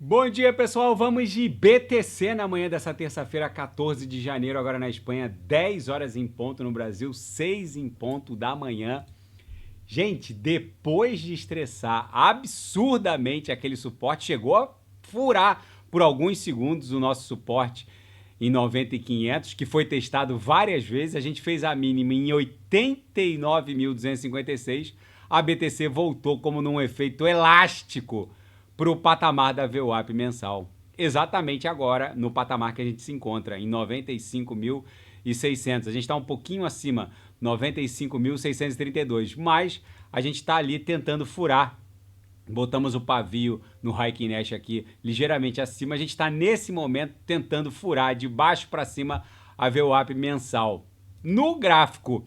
Bom dia, pessoal. Vamos de BTC na manhã dessa terça-feira, 14 de janeiro, agora na Espanha, 10 horas em ponto, no Brasil, 6 em ponto da manhã. Gente, depois de estressar absurdamente aquele suporte, chegou a furar por alguns segundos o nosso suporte em 90.500, que foi testado várias vezes. A gente fez a mínima em 89.256. A BTC voltou como num efeito elástico para o patamar da VWAP mensal. Exatamente agora, no patamar que a gente se encontra, em 95.600. A gente está um pouquinho acima, 95.632, mas a gente está ali tentando furar. Botamos o pavio no Heikin Nash aqui ligeiramente acima. A gente está nesse momento tentando furar de baixo para cima a VWAP mensal. No gráfico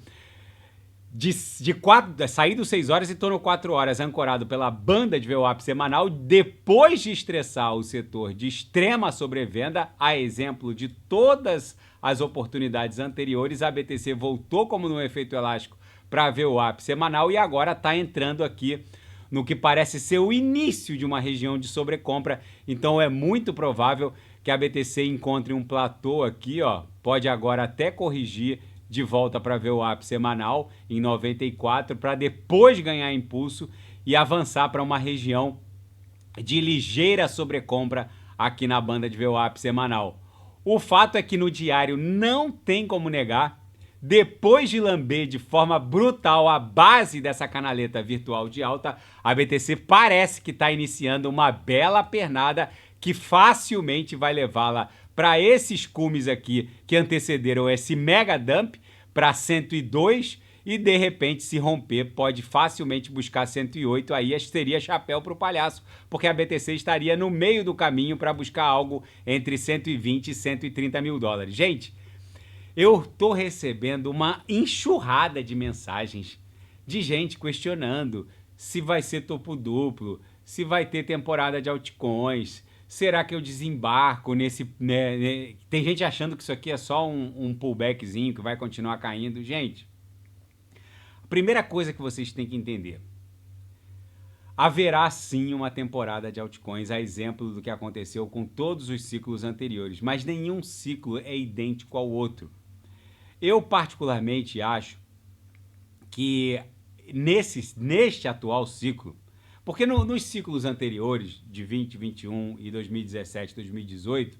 saí dos 6 horas e estou no 4 horas, ancorado pela banda de VWAP semanal, depois de estressar o setor de extrema sobrevenda, a exemplo de todas as oportunidades anteriores, a BTC voltou como no efeito elástico para a VWAP semanal e agora está entrando aqui no que parece ser o início de uma região de sobrecompra. Então é muito provável que a BTC encontre um platô aqui, ó, pode agora até corrigir de volta para ver o VWAP semanal em 94, para depois ganhar impulso e avançar para uma região de ligeira sobrecompra aqui na banda de VWAP semanal. O fato é que no diário não tem como negar, depois de lamber de forma brutal a base dessa canaleta virtual de alta, a BTC parece que está iniciando uma bela pernada que facilmente vai levá-la para esses cumes aqui que antecederam esse mega dump para 102 e de repente se romper pode facilmente buscar 108, aí seria chapéu para o palhaço, porque a BTC estaria no meio do caminho para buscar algo entre 120 e 130 mil dólares. Gente, eu tô recebendo uma enxurrada de mensagens de gente questionando se vai ser topo duplo, se vai ter temporada de altcoins, será que eu desembarco nesse... Tem gente achando que isso aqui é só um pullbackzinho que vai continuar caindo. Gente, a primeira coisa que vocês têm que entender, haverá sim uma temporada de altcoins, a exemplo do que aconteceu com todos os ciclos anteriores, mas nenhum ciclo é idêntico ao outro. Eu particularmente acho que neste atual ciclo, porque nos ciclos anteriores, de 2021 e 2017, 2018,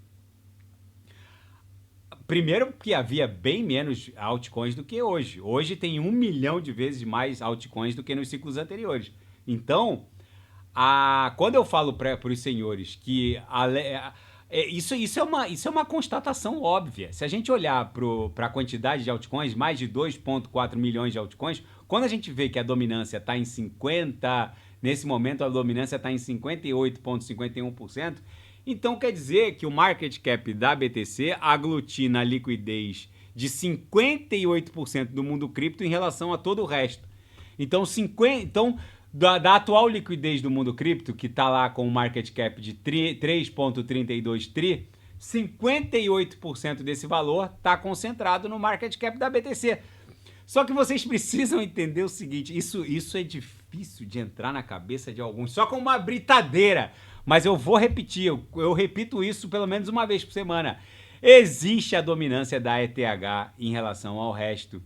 primeiro que havia bem menos altcoins do que hoje. Hoje tem 1 milhão de vezes mais altcoins do que nos ciclos anteriores. Então, quando eu falo para os senhores que isso é uma constatação óbvia. Se a gente olhar para a quantidade de altcoins, mais de 2,4 milhões de altcoins, quando a gente vê que a dominância está em 50%, nesse momento a dominância está em 58,51%, então quer dizer que o market cap da BTC aglutina a liquidez de 58% do mundo cripto em relação a todo o resto. Então, da atual liquidez do mundo cripto, que está lá com um market cap de 3,32 tri, 58% desse valor está concentrado no market cap da BTC. Só que vocês precisam entender o seguinte, isso é difícil de entrar na cabeça de alguns, só com uma britadeira, mas eu vou repetir, eu repito isso pelo menos uma vez por semana. Existe a dominância da ETH em relação ao resto.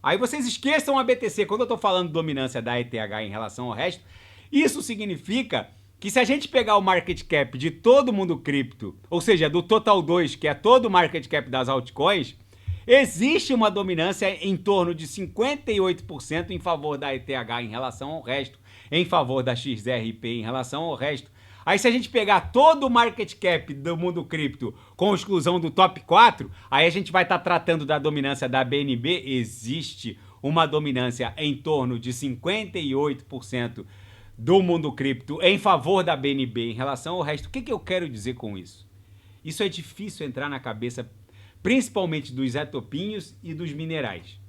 Aí vocês esqueçam a BTC, quando eu estou falando dominância da ETH em relação ao resto, isso significa que se a gente pegar o market cap de todo mundo cripto, ou seja, do Total 2, que é todo o market cap das altcoins, existe uma dominância em torno de 58% em favor da ETH em relação ao resto, em favor da XRP em relação ao resto. Aí se a gente pegar todo o market cap do mundo cripto com exclusão do top 4, aí a gente vai estar tratando da dominância da BNB. Existe uma dominância em torno de 58% do mundo cripto em favor da BNB em relação ao resto. O que eu quero dizer com isso? Isso é difícil entrar na cabeça, principalmente dos etopinhos e dos minerais.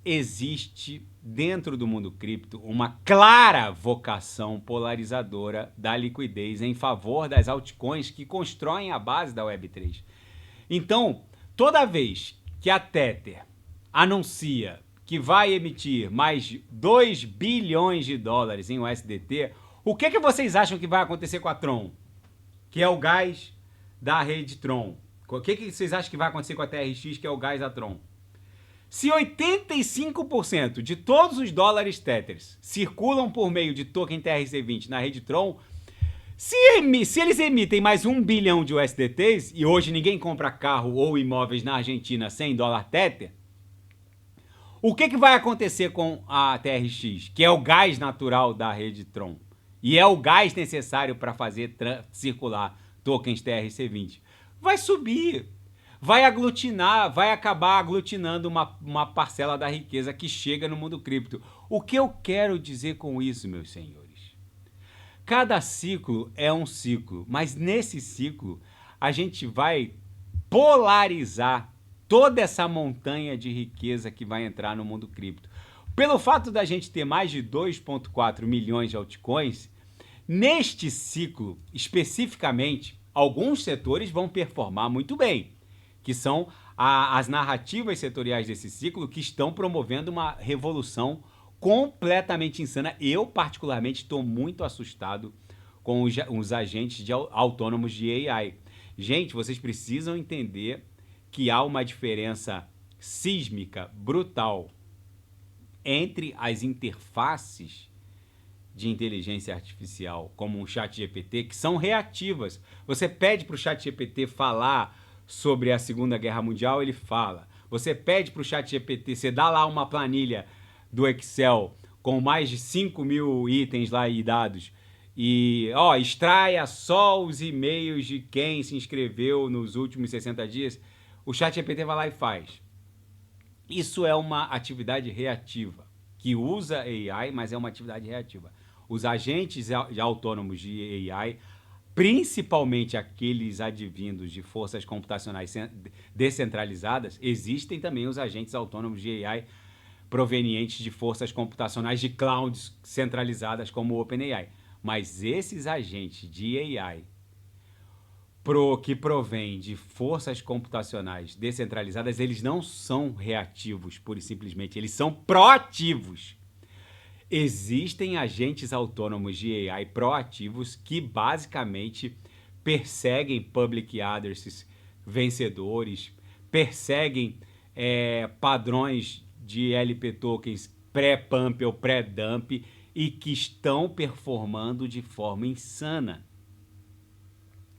Existe dentro do mundo cripto uma clara vocação polarizadora da liquidez em favor das altcoins que constroem a base da Web3. Então, toda vez que a Tether anuncia que vai emitir mais 2 bilhões de dólares em USDT, O que vocês acham que vai acontecer com a Tron? Que é o gás da rede Tron. O que vocês acham que vai acontecer com a TRX, que é o gás da Tron? Se 85% de todos os dólares Tethers circulam por meio de token TRC20 na rede Tron, se eles emitem mais 1 bilhão de USDTs, e hoje ninguém compra carro ou imóveis na Argentina sem dólar Tether, o que vai acontecer com a TRX, que é o gás natural da rede Tron? E é o gás necessário para fazer circular tokens TRC20. Vai subir, vai aglutinar, vai acabar aglutinando uma parcela da riqueza que chega no mundo cripto. O que eu quero dizer com isso, meus senhores? Cada ciclo é um ciclo, mas nesse ciclo a gente vai polarizar toda essa montanha de riqueza que vai entrar no mundo cripto. Pelo fato da gente ter mais de 2,4 milhões de altcoins, neste ciclo, especificamente, alguns setores vão performar muito bem, que são as narrativas setoriais desse ciclo que estão promovendo uma revolução completamente insana. Eu, particularmente, estou muito assustado com os agentes autônomos de AI. Gente, vocês precisam entender que há uma diferença sísmica brutal entre as interfaces de inteligência artificial, como um ChatGPT, que são reativas. Você pede para o ChatGPT falar sobre a Segunda Guerra Mundial, ele fala. Você pede para o ChatGPT, você dá lá uma planilha do Excel com mais de 5 mil itens lá e dados e, extraia só os e-mails de quem se inscreveu nos últimos 60 dias, o ChatGPT vai lá e faz. Isso é uma atividade reativa, que usa AI, mas é uma atividade reativa. Os agentes autônomos de AI, principalmente aqueles advindos de forças computacionais descentralizadas, existem também os agentes autônomos de AI provenientes de forças computacionais de clouds centralizadas como o OpenAI. Mas esses agentes de AI que provém de forças computacionais descentralizadas, eles não são reativos, pura e simplesmente, eles são proativos. Existem agentes autônomos de AI proativos que basicamente perseguem public addresses vencedores, perseguem padrões de LP tokens pré-pump ou pré-dump e que estão performando de forma insana.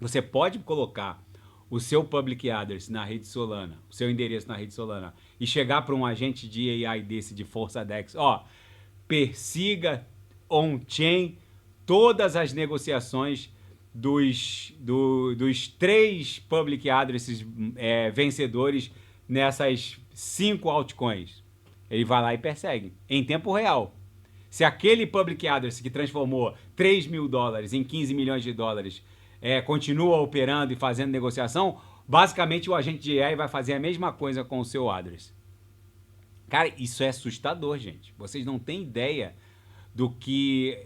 Você pode colocar o seu public address na rede Solana, o seu endereço na rede Solana, e chegar para um agente de AI desse de Força Dex, persiga on-chain todas as negociações dos 3 public addresses vencedores nessas 5 altcoins. Ele vai lá e persegue, em tempo real. Se aquele public address que transformou 3 mil dólares em 15 milhões de dólares continua operando e fazendo negociação, basicamente o agente de AI vai fazer a mesma coisa com o seu address. Cara, isso é assustador, gente. Vocês não têm ideia do que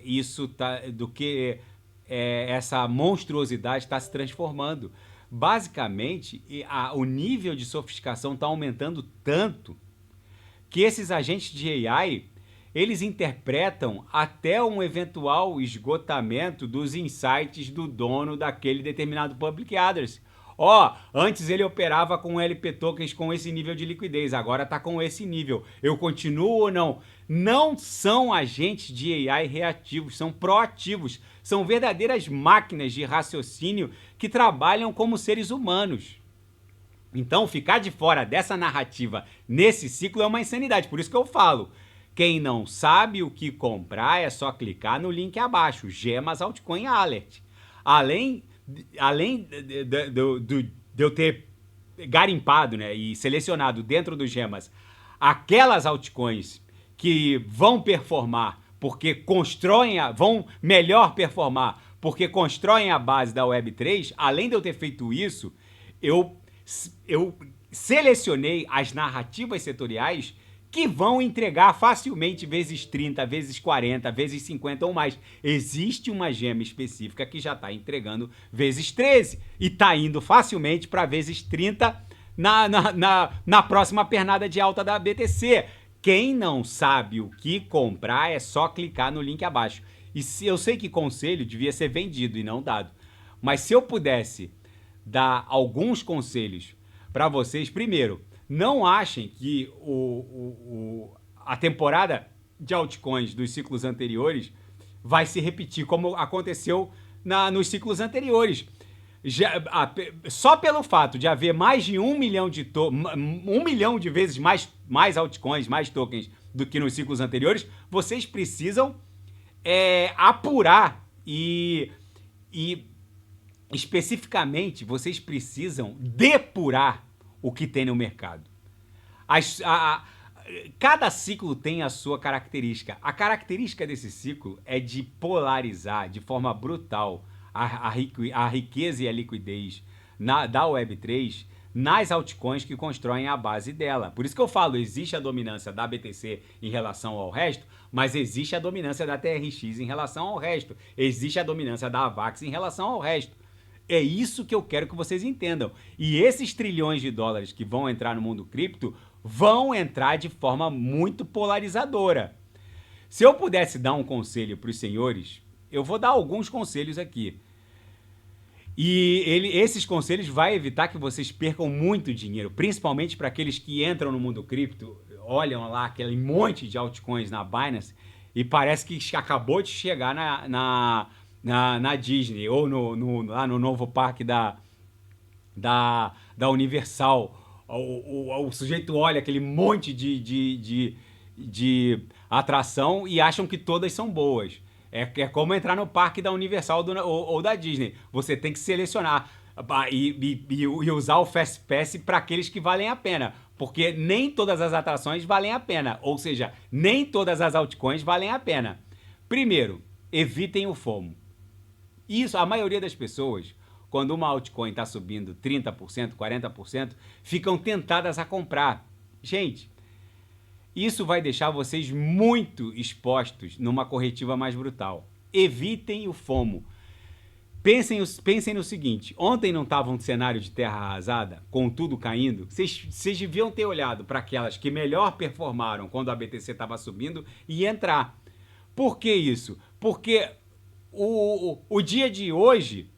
essa monstruosidade está se transformando. Basicamente, o nível de sofisticação está aumentando tanto que esses agentes de AI, eles interpretam até um eventual esgotamento dos insights do dono daquele determinado public address. Antes ele operava com LP tokens com esse nível de liquidez, agora está com esse nível. Eu continuo ou não? Não são agentes de AI reativos, são proativos. São verdadeiras máquinas de raciocínio que trabalham como seres humanos. Então, ficar de fora dessa narrativa nesse ciclo é uma insanidade. Por isso que eu falo, quem não sabe o que comprar é só clicar no link abaixo, Gemas Altcoin Alert. Além de eu ter garimpado, e selecionado dentro do Gemas aquelas altcoins que vão performar porque vão melhor performar porque constroem a base da Web3, além de eu ter feito isso, eu selecionei as narrativas setoriais que vão entregar facilmente vezes 30, vezes 40, vezes 50 ou mais. Existe uma gema específica que já está entregando vezes 13 e está indo facilmente para vezes 30 na próxima pernada de alta da BTC. Quem não sabe o que comprar é só clicar no link abaixo. E se eu sei que conselho devia ser vendido e não dado. Mas se eu pudesse dar alguns conselhos para vocês, primeiro, não achem que a temporada de altcoins dos ciclos anteriores vai se repetir como aconteceu nos ciclos anteriores. Só pelo fato de haver mais de 1 milhão de 1 milhão de vezes mais altcoins, mais tokens do que nos ciclos anteriores, vocês precisam apurar e especificamente vocês precisam depurar o que tem no mercado. Cada ciclo tem a sua característica. A característica desse ciclo é de polarizar de forma brutal a riqueza e a liquidez da Web3 nas altcoins que constroem a base dela. Por isso que eu falo, existe a dominância da BTC em relação ao resto, mas existe a dominância da TRX em relação ao resto. Existe a dominância da AVAX em relação ao resto. É isso que eu quero que vocês entendam. E esses trilhões de dólares que vão entrar no mundo cripto vão entrar de forma muito polarizadora. Se eu pudesse dar um conselho para os senhores, eu vou dar alguns conselhos aqui. E esses conselhos vão evitar que vocês percam muito dinheiro, principalmente para aqueles que entram no mundo cripto, olham lá aquele monte de altcoins na Binance e parece que acabou de chegar na Disney ou lá no novo parque da Universal. O sujeito olha aquele monte de atração e acham que todas são boas. É como entrar no parque da Universal ou da Disney. Você tem que selecionar e usar o Fast Pass para aqueles que valem a pena. Porque nem todas as atrações valem a pena. Ou seja, nem todas as altcoins valem a pena. Primeiro, evitem o FOMO. Isso, a maioria das pessoas, quando uma altcoin está subindo 30%, 40%, ficam tentadas a comprar. Gente, isso vai deixar vocês muito expostos numa corretiva mais brutal. Evitem o FOMO. Pensem no seguinte, ontem não estava um cenário de terra arrasada, com tudo caindo? Vocês deviam ter olhado para aquelas que melhor performaram quando a BTC estava subindo e entrar. Por que isso? Porque o dia de hoje,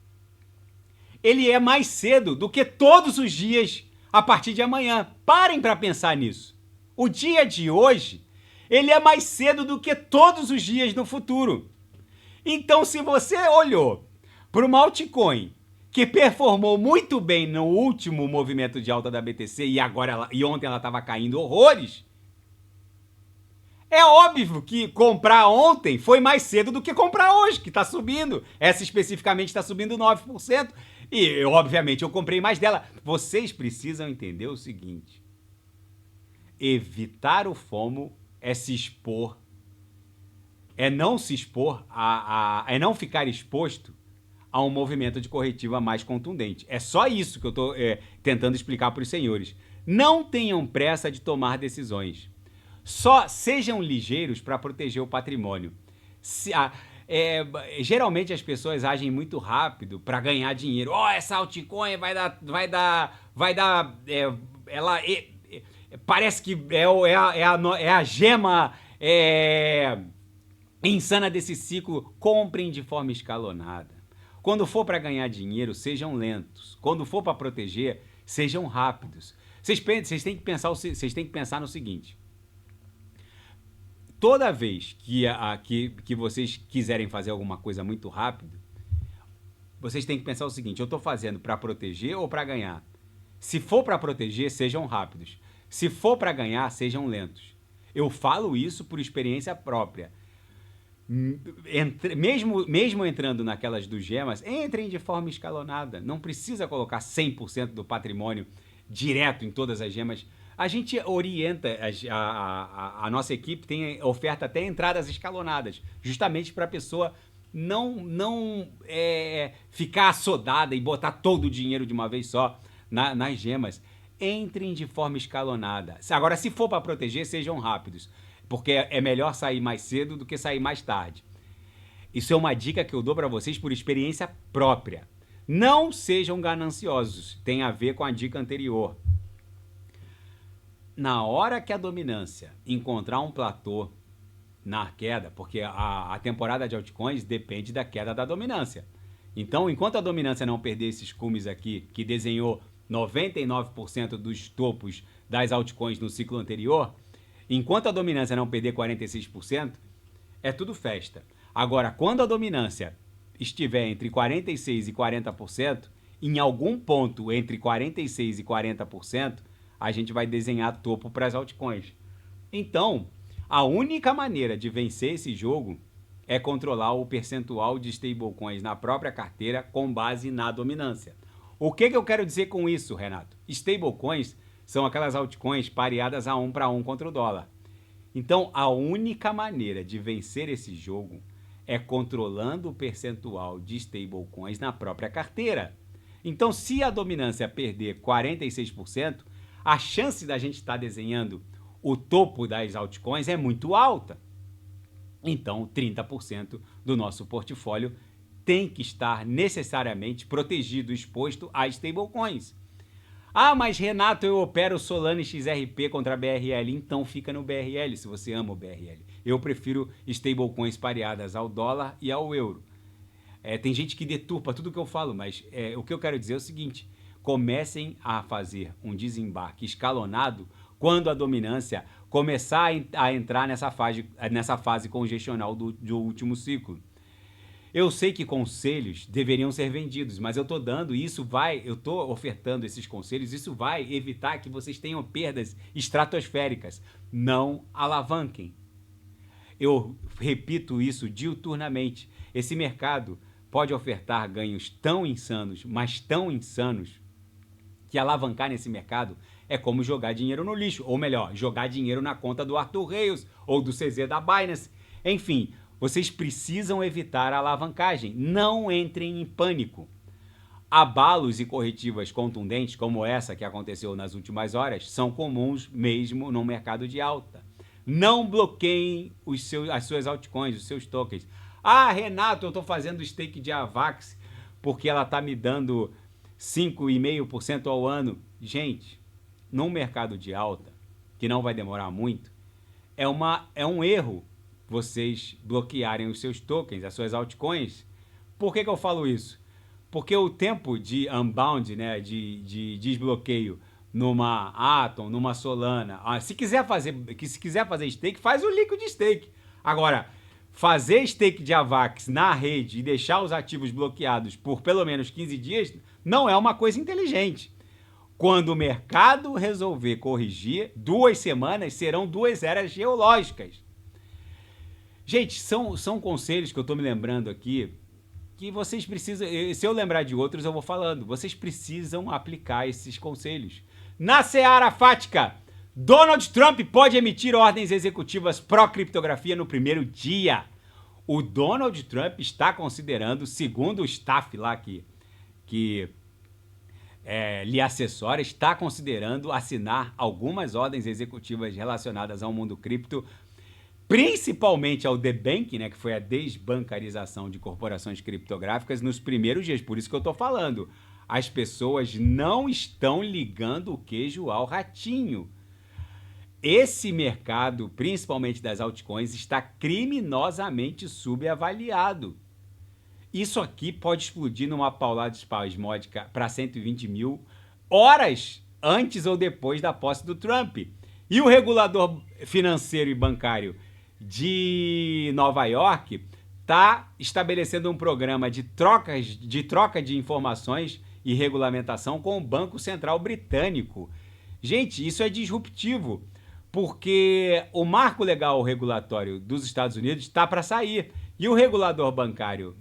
ele é mais cedo do que todos os dias a partir de amanhã. Parem para pensar nisso. O dia de hoje, ele é mais cedo do que todos os dias no futuro. Então, se você olhou para uma altcoin que performou muito bem no último movimento de alta da BTC e ontem ela estava caindo horrores, é óbvio que comprar ontem foi mais cedo do que comprar hoje, que está subindo. Essa especificamente está subindo 9%. E, obviamente, eu comprei mais dela. Vocês precisam entender o seguinte. Evitar o FOMO é se expor, é não se expor, é não ficar exposto a um movimento de corretiva mais contundente. É só isso que eu estou tentando explicar para os senhores. Não tenham pressa de tomar decisões. Só sejam ligeiros para proteger o patrimônio. Geralmente as pessoas agem muito rápido para ganhar dinheiro. Essa altcoin parece que é a gema insana desse ciclo. Comprem de forma escalonada. Quando for para ganhar dinheiro, sejam lentos. Quando for para proteger, sejam rápidos. Vocês têm que pensar no seguinte. Toda vez que vocês quiserem fazer alguma coisa muito rápido, vocês têm que pensar o seguinte, eu estou fazendo para proteger ou para ganhar? Se for para proteger, sejam rápidos. Se for para ganhar, sejam lentos. Eu falo isso por experiência própria. Mesmo entrando naquelas dos gemas, entrem de forma escalonada. Não precisa colocar 100% do patrimônio direto em todas as gemas. A gente orienta, a nossa equipe tem oferta até entradas escalonadas, justamente para a pessoa não ficar assodada e botar todo o dinheiro de uma vez só nas gemas. Entrem de forma escalonada. Agora, se for para proteger, sejam rápidos, porque é melhor sair mais cedo do que sair mais tarde. Isso é uma dica que eu dou para vocês por experiência própria. Não sejam gananciosos, tem a ver com a dica anterior. Na hora que a dominância encontrar um platô, na queda, porque a temporada de altcoins depende da queda da dominância. Então, enquanto a dominância não perder esses cumes aqui, que desenhou 99% dos topos das altcoins no ciclo anterior, enquanto a dominância não perder 46%, é tudo festa. Agora, quando a dominância estiver entre 46% e 40%, em algum ponto entre 46% e 40%, a gente vai desenhar topo para as altcoins. Então, a única maneira de vencer esse jogo é controlar o percentual de stablecoins na própria carteira com base na dominância. O que eu quero dizer com isso, Renato? Stablecoins são aquelas altcoins pareadas a 1 para 1 contra o dólar. Então, a única maneira de vencer esse jogo é controlando o percentual de stablecoins na própria carteira. Então, se a dominância perder 46%, a chance da gente estar desenhando o topo das altcoins é muito alta. Então, 30% do nosso portfólio tem que estar necessariamente protegido, exposto a stablecoins. Ah, mas Renato, eu opero Solana XRP contra BRL, então fica no BRL se você ama o BRL. Eu prefiro stablecoins pareadas ao dólar e ao euro. Tem gente que deturpa tudo que eu falo, mas o que eu quero dizer é o seguinte: comecem a fazer um desembarque escalonado quando a dominância começar a entrar nessa fase congestional do último ciclo. Eu sei que conselhos deveriam ser vendidos, mas eu estou ofertando esses conselhos, isso vai evitar que vocês tenham perdas estratosféricas. Não alavanquem. Eu repito isso diuturnamente. Esse mercado pode ofertar ganhos tão insanos, mas tão insanos, que alavancar nesse mercado é como jogar dinheiro no lixo, ou melhor, jogar dinheiro na conta do Arthur Reis ou do CZ da Binance. Enfim, vocês precisam evitar a alavancagem. Não entrem em pânico. Abalos e corretivas contundentes, como essa que aconteceu nas últimas horas, são comuns mesmo no mercado de alta. Não bloqueiem as suas altcoins, os seus tokens. Ah, Renato, eu estou fazendo stake de AVAX porque ela está me dando 5,5% ao ano. Gente, num mercado de alta, que não vai demorar muito, é um erro vocês bloquearem os seus tokens, as suas altcoins. Por que eu falo isso? Porque o tempo de unbound, né, de desbloqueio numa Atom, numa Solana, se quiser fazer stake, faz o liquid stake. Agora, fazer stake de AVAX na rede e deixar os ativos bloqueados por pelo menos 15 dias não é uma coisa inteligente. Quando o mercado resolver corrigir, 2 semanas serão 2 eras geológicas. Gente, são conselhos que eu estou me lembrando aqui, que vocês precisam, se eu lembrar de outros eu vou falando, vocês precisam aplicar esses conselhos. Na seara fática, Donald Trump pode emitir ordens executivas pró-criptografia no primeiro dia. O Donald Trump está considerando, segundo o staff lá que lhe assessora, está considerando assinar algumas ordens executivas relacionadas ao mundo cripto, principalmente ao debanking, né, que foi a desbancarização de corporações criptográficas nos primeiros dias. Por isso que eu estou falando, as pessoas não estão ligando o queijo ao ratinho. Esse mercado, principalmente das altcoins, está criminosamente subavaliado. Isso aqui pode explodir numa paulada espasmódica para 120 mil horas antes ou depois da posse do Trump. E o regulador financeiro e bancário de Nova York está estabelecendo um programa de troca de informações e regulamentação com o Banco Central Britânico. Gente, isso é disruptivo, porque o marco legal regulatório dos Estados Unidos está para sair. E o regulador bancário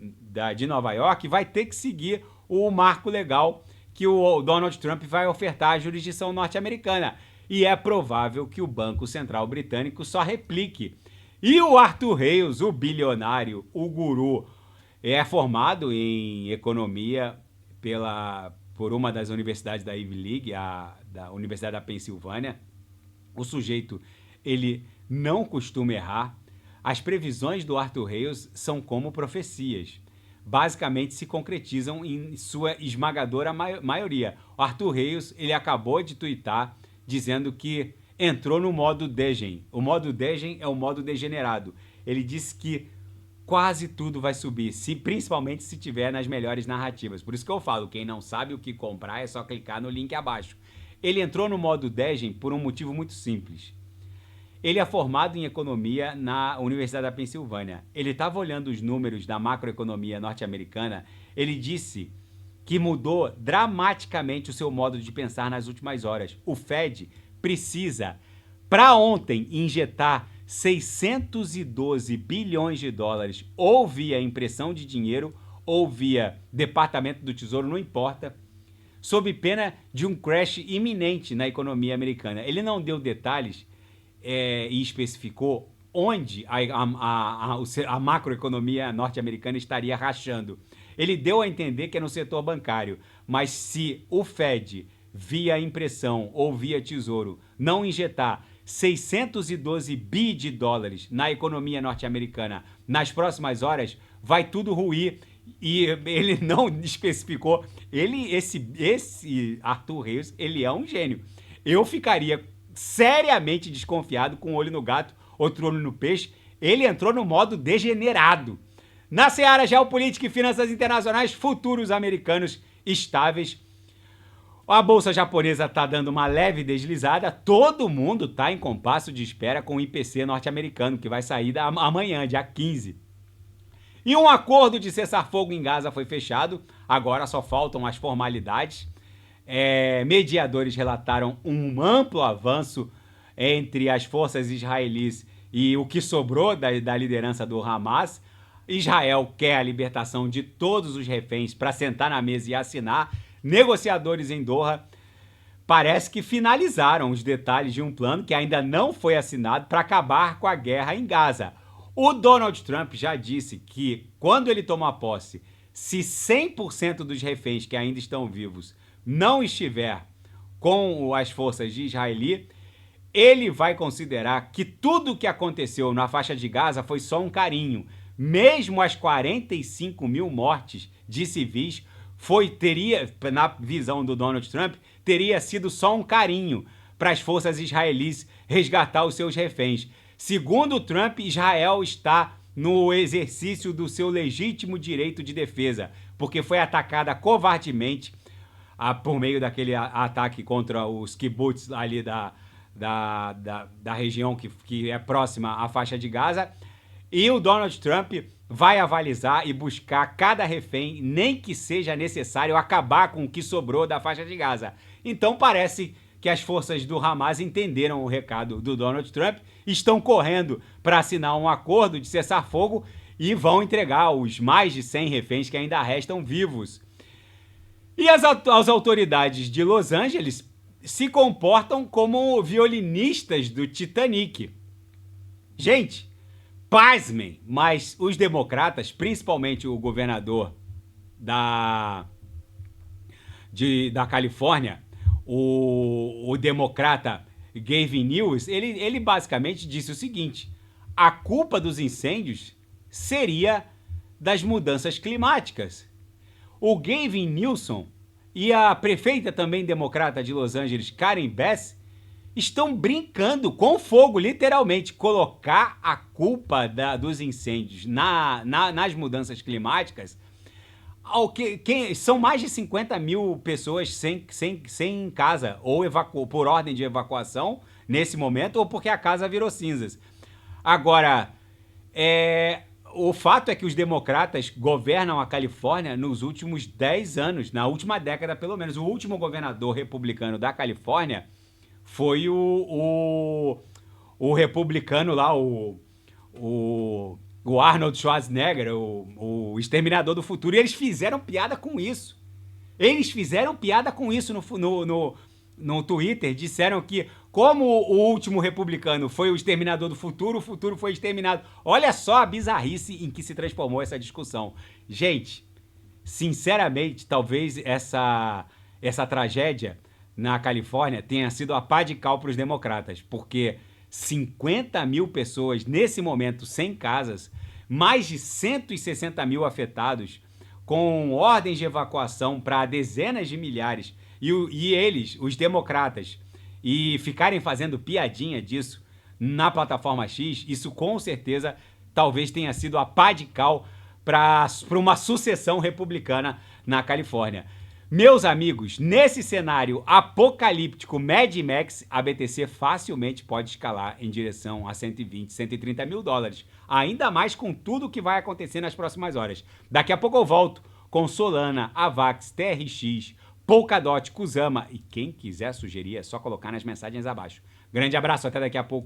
de Nova York vai ter que seguir o marco legal que o Donald Trump vai ofertar à jurisdição norte-americana. E é provável que o Banco Central Britânico só replique. E o Arthur Reis, o bilionário, o guru, é formado em economia por uma das universidades da Ivy League, da Universidade da Pensilvânia. O sujeito, ele não costuma errar. As previsões do Arthur Reis são como profecias. Basicamente se concretizam em sua esmagadora maioria. O Arthur Reis, ele acabou de tuitar dizendo que entrou no modo Degen. O modo Degen é o modo degenerado. ele disse que quase tudo vai subir, principalmente se tiver nas melhores narrativas. Por isso que eu falo, quem não sabe o que comprar é só clicar no link abaixo. Ele entrou no modo Degen por um motivo muito simples. Ele é formado em economia na Universidade da Pensilvânia. Ele estava olhando os números da macroeconomia norte-americana. Ele disse que mudou dramaticamente o seu modo de pensar nas últimas horas. O Fed precisa, para ontem, injetar 612 bilhões de dólares, ou via impressão de dinheiro, ou via Departamento do Tesouro, não importa, sob pena de um crash iminente na economia americana. Ele não deu detalhes e especificou onde a macroeconomia norte-americana estaria rachando. Ele deu a entender que é no setor bancário, mas se o Fed, via impressão ou via tesouro, não injetar 612 bi de dólares na economia norte-americana nas próximas horas, vai tudo ruir. E ele não especificou. Esse Arthur Reis, ele é um gênio. Eu ficaria seriamente desconfiado, com um olho no gato, outro olho no peixe. Ele entrou no modo degenerado. Na seara geopolítica e finanças internacionais, futuros americanos estáveis. A bolsa japonesa está dando uma leve deslizada. Todo mundo está em compasso de espera com o IPC norte-americano, que vai sair amanhã, dia 15. E um acordo de cessar-fogo em Gaza foi fechado. Agora só faltam as formalidades. Mediadores relataram um amplo avanço entre as forças israelis e o que sobrou da liderança do Hamas. Israel quer a libertação de todos os reféns para sentar na mesa e assinar. Negociadores em Doha parece que finalizaram os detalhes de um plano que ainda não foi assinado para acabar com a guerra em Gaza. O Donald Trump já disse que, quando ele tomar posse, se 100% dos reféns que ainda estão vivos não estiver com as forças de Israel, ele vai considerar que tudo o que aconteceu na faixa de Gaza foi só um carinho. Mesmo as 45 mil mortes de civis na visão do Donald Trump, teria sido só um carinho para as forças israelis resgatar os seus reféns. Segundo Trump, Israel está no exercício do seu legítimo direito de defesa, porque foi atacada covardemente por meio daquele ataque contra os kibbutz ali da região que é próxima à faixa de Gaza. E o Donald Trump vai avalizar e buscar cada refém, nem que seja necessário acabar com o que sobrou da faixa de Gaza. Então parece que as forças do Hamas entenderam o recado do Donald Trump, estão correndo para assinar um acordo de cessar-fogo e vão entregar os mais de 100 reféns que ainda restam vivos. E as autoridades de Los Angeles se comportam como violinistas do Titanic. Gente, pasmem, mas os democratas, principalmente o governador da Califórnia, o democrata Gavin Newsom, ele basicamente disse o seguinte: a culpa dos incêndios seria das mudanças climáticas. O Gavin Newsom e a prefeita também democrata de Los Angeles, Karen Bass, estão brincando com fogo, literalmente. Colocar a culpa dos incêndios nas mudanças climáticas. São mais de 50 mil pessoas sem casa, ou por ordem de evacuação nesse momento, ou porque a casa virou cinzas. Agora, o fato é que os democratas governam a Califórnia nos últimos 10 anos, na última década pelo menos. O último governador republicano da Califórnia foi o republicano lá, o Arnold Schwarzenegger, o Exterminador do Futuro, e eles fizeram piada com isso. No Twitter, disseram que, como o último republicano foi o Exterminador do Futuro, o futuro foi exterminado. Olha só a bizarrice em que se transformou essa discussão. Gente, sinceramente, talvez essa tragédia na Califórnia tenha sido a pá de cal para os democratas, porque 50 mil pessoas nesse momento sem casas, mais de 160 mil afetados, com ordens de evacuação para dezenas de milhares, e eles, os democratas, e ficarem fazendo piadinha disso na plataforma X, isso com certeza talvez tenha sido a pá de cal para uma sucessão republicana na Califórnia. Meus amigos, nesse cenário apocalíptico Mad Max, a BTC facilmente pode escalar em direção a 120, 130 mil dólares. Ainda mais com tudo que vai acontecer nas próximas horas. Daqui a pouco eu volto com Solana, Avax, TRX, Polkadot, Kusama e quem quiser sugerir é só colocar nas mensagens abaixo. Grande abraço, até daqui a pouco.